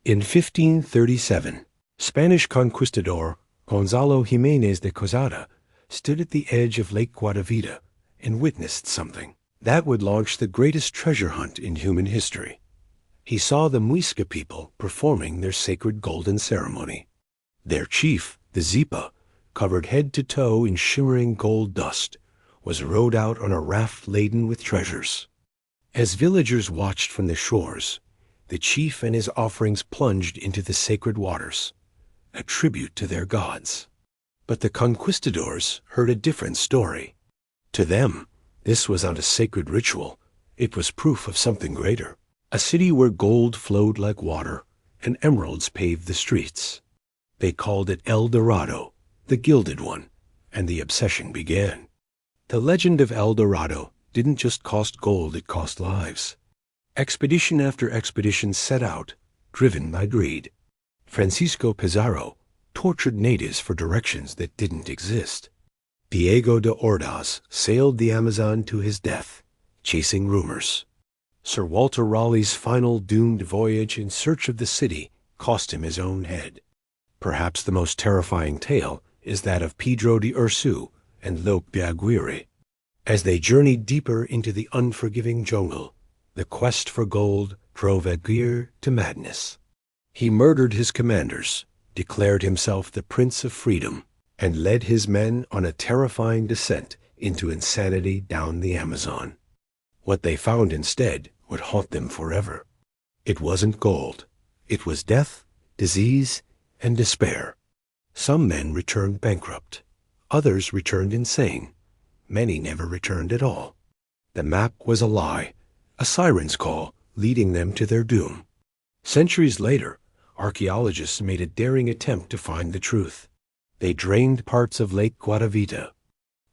In 1537, Spanish conquistador Gonzalo Jimenez de Quesada stood at the edge of Lake Guadavita and witnessed something that would launch the greatest treasure hunt in human history. He saw the Muisca people performing their sacred golden ceremony. Their chief, the Zipa, covered head to toe in shimmering gold dust, was rowed out on a raft laden with treasures. As villagers watched from the shores, the chief and his offerings plunged into the sacred waters, a tribute to their gods. But the conquistadors heard a different story. To them, this was not a sacred ritual. It was proof of something greater. A city where gold flowed like water and emeralds paved the streets. They called it El Dorado, the Gilded One, and the obsession began. The legend of El Dorado didn't just cost gold, it cost lives. Expedition after expedition set out, driven by greed. Francisco Pizarro tortured natives for directions that didn't exist. Diego de Ordaz sailed the Amazon to his death, chasing rumors. Sir Walter Raleigh's final doomed voyage in search of the city cost him his own head. Perhaps the most terrifying tale is that of Pedro de Ursu and Lope de Aguirre. As they journeyed deeper into the unforgiving jungle, the quest for gold drove Aguirre to madness. He murdered his commanders, declared himself the Prince of Freedom, and led his men on a terrifying descent into insanity down the Amazon. What they found instead would haunt them forever. It wasn't gold. It was death, disease, and despair. Some men returned bankrupt. Others returned insane. Many never returned at all. The map was a lie, a siren's call leading them to their doom. Centuries later, archaeologists made a daring attempt to find the truth. They drained parts of Lake Guadavita,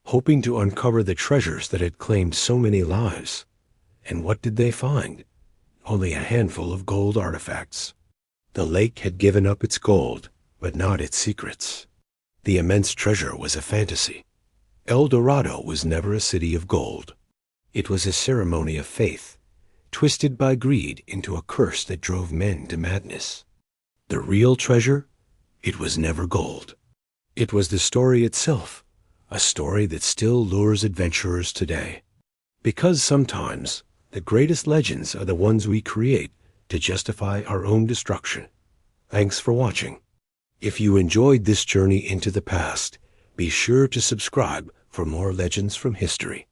hoping to uncover the treasures that had claimed so many lives. And what did they find? Only a handful of gold artifacts. The lake had given up its gold, but not its secrets. The immense treasure was a fantasy. El Dorado was never a city of gold. It was a ceremony of faith, twisted by greed into a curse that drove men to madness. The real treasure? It was never gold. It was the story itself, a story that still lures adventurers today. Because sometimes the greatest legends are the ones we create to justify our own destruction. Thanks for watching. If you enjoyed this journey into the past, be sure to subscribe for more legends from history.